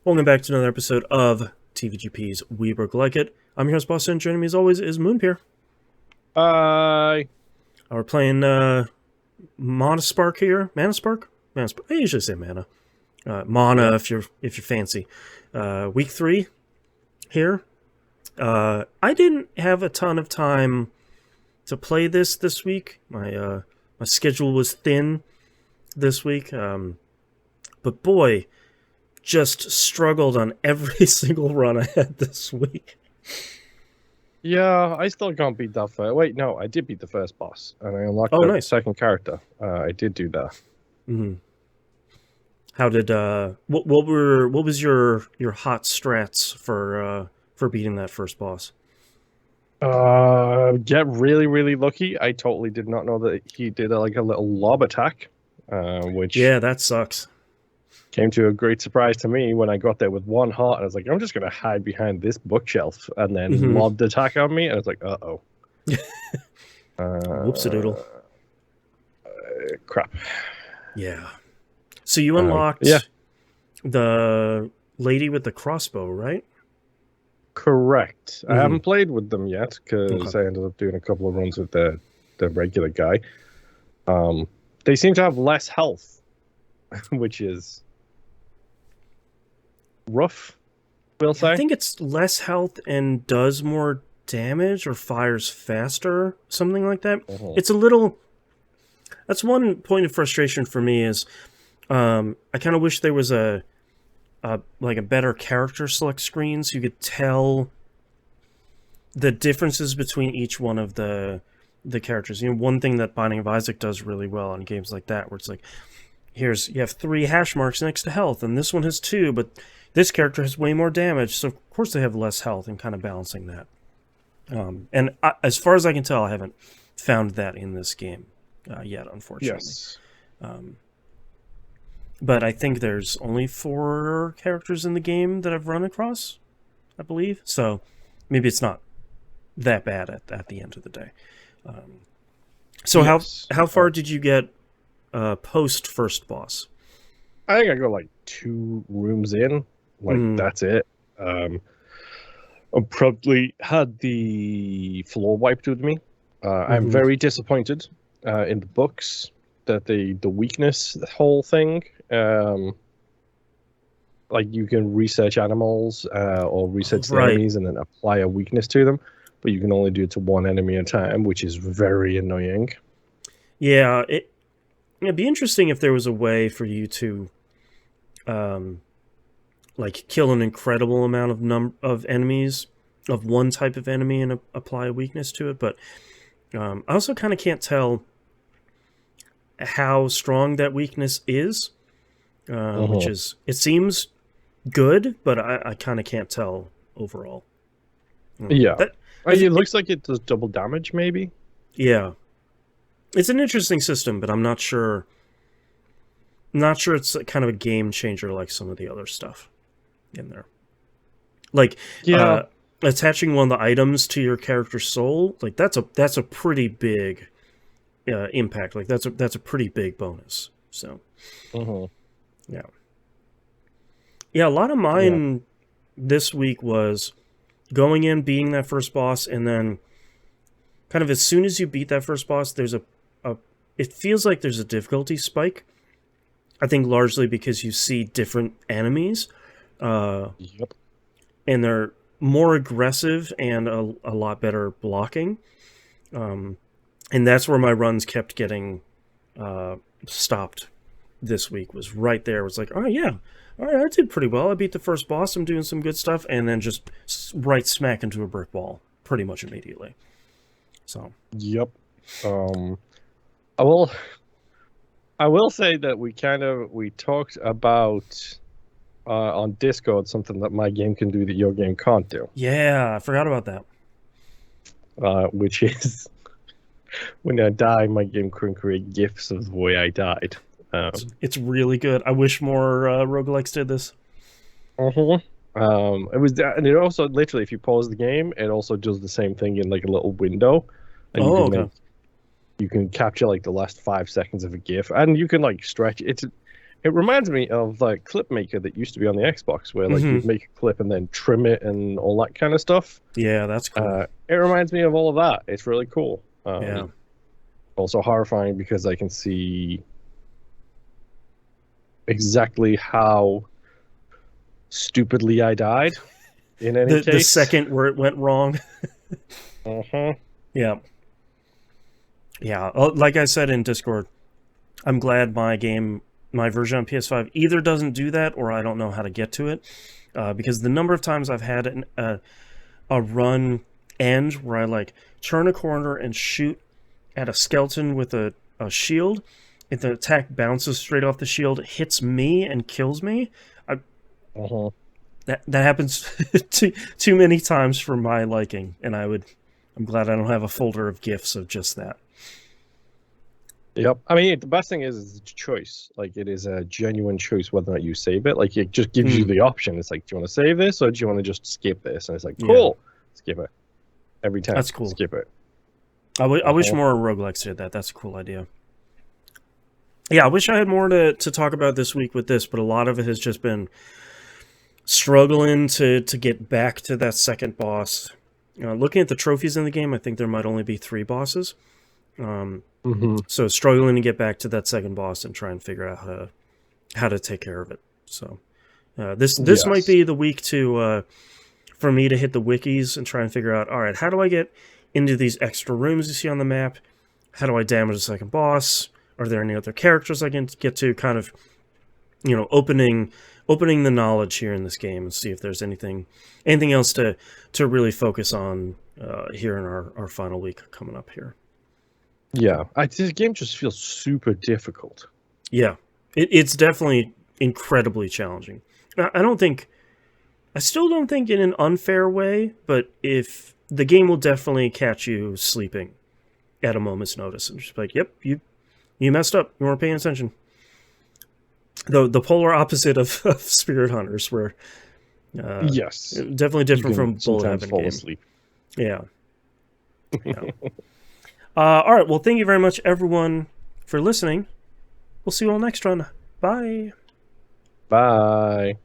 Welcome back to another episode of TVGP's We Roguelike It. I'm your host, Boss, and joining me as always is Moonpeer. Hi. We're playing Mana Spark here. Mana Spark? Mana Spark. I usually say Mana. Mana Yep. if you're fancy. Week 3 here. I didn't have a ton of time to play this week. My schedule was thin this week. But boy, just struggled on every single run I had this week. Yeah, I still can't beat that first. Wait, no, I did beat the first boss, and I unlocked Oh, the nice. second character. I did do that. Mm-hmm. How did what was your hot strats for beating that first boss? Get really, really lucky. I totally did not know that he did like a little lob attack, which Yeah, that sucks. came to a great surprise to me when I got there with one heart. And I was like, I'm just gonna hide behind this bookshelf, and then Mm-hmm. lobbed attack on me. And I was like, uh-oh. Whoops-a-doodle. Crap. Yeah. So you unlocked Yeah. the lady with the crossbow, right? Correct. I Mhm. haven't played with them yet because Okay. I ended up doing a couple of runs with the regular guy. They seem to have less health, which is rough, we'll say. I think it's less health and does more damage or fires faster, something like that. Mhm. It's a little. That's one point of frustration for me is, I kind of wish there was a better character select screen so you could tell the differences between each one of the characters. You know, one thing that Binding of Isaac does really well in games like that, where it's like, you have 3 hash marks next to health, and this one has 2, but this character has way more damage, so of course they have less health, and kind of balancing that. As far as I can tell, I haven't found that in this game yet, unfortunately. Yes. But I think there's only 4 characters in the game that I've run across, I believe. So maybe it's not that bad at the end of the day. So Yes. how far did you get post first boss? I think I got like 2 rooms in. That's it. I probably had the floor wiped with me. I'm very disappointed in the books that the weakness whole thing. Like you can research animals or research the Right. enemies and then apply a weakness to them, but you can only do it to one enemy at a time, which is very annoying. Yeah, it'd be interesting if there was a way for you to like kill an incredible amount of enemies of one type of enemy and apply a weakness to it, but I also kind of can't tell how strong that weakness is, which is, it seems good, but I kind of can't tell overall. Yeah. That, It looks like it does double damage, maybe. yeah. It's an interesting system, but I'm not sure. Not sure it's kind of a game changer like some of the other stuff in there. Like, Yeah. attaching one of the items to your character's soul, like that's a pretty big impact. Like that's a pretty big bonus. So, yeah. A lot of mine this week was going in, beating that first boss, and then kind of as soon as you beat that first boss, there's it feels like there's a difficulty spike. I think largely because you see different enemies, Yep. and they're more aggressive and a lot better blocking. And that's where my runs kept getting stopped this week, was right there. It was like, oh yeah, all right, I did pretty well. I beat the first boss. I'm doing some good stuff, and then just right smack into a brick wall pretty much immediately. So. Yep. I will say that we talked about on Discord something that my game can do that your game can't do. Yeah, I forgot about that. Which is when I die, my game can create GIFs of the way I died. It's really good. I wish more roguelikes did this. It was, and it also literally, if you pause the game, it also does the same thing in like a little window, and you can capture like the last 5 seconds of a GIF, and you can like stretch. It reminds me of the clip maker that used to be on the Xbox, where like you'd make a clip and then trim it and all that kind of stuff. Yeah, that's cool. It reminds me of all of that. It's really cool. Yeah. Also horrifying because I can see exactly how stupidly I died in any case. The second where it went wrong. Yeah. Yeah. Like I said in Discord, I'm glad my version on PS5 either doesn't do that or I don't know how to get to it. Because the number of times I've had a run end where I like turn a corner and shoot at a skeleton with a shield, if the attack bounces straight off the shield, hits me and kills me, that happens too many times for my liking, and I'm glad I don't have a folder of GIFs of just that. Yep. I mean, the best thing is it's a choice. Like, it is a genuine choice whether or not you save it. Like, it just gives you the option. It's like, do you want to save this or do you want to just skip this? And it's like, cool, skip it. Every time. That's cool. Skip it. I wish more roguelikes did that. That's a cool idea. Yeah, I wish I had more to talk about this week with this, but a lot of it has just been struggling to get back to that second boss. Looking at the trophies in the game, I think there might only be 3 bosses. So struggling to get back to that second boss and try and figure out how to take care of it. So this might be the week for me to hit the wikis and try and figure out, all right, how do I get into these extra rooms you see on the map? How do I damage the second boss? Are there any other characters I can get to? Kind of, opening the knowledge here in this game and see if there's anything else to really focus on here in our final week coming up here. Yeah, this game just feels super difficult. Yeah, it's definitely incredibly challenging. I still don't think in an unfair way, but if the game will definitely catch you sleeping at a moment's notice and just like, yep, you messed up, you weren't paying attention. The polar opposite of Spirit Hunters, where yes, definitely different from Bullet Heaven game. Asleep. Yeah. All right, well, thank you very much, everyone, for listening. We'll see you all next run. Bye. Bye.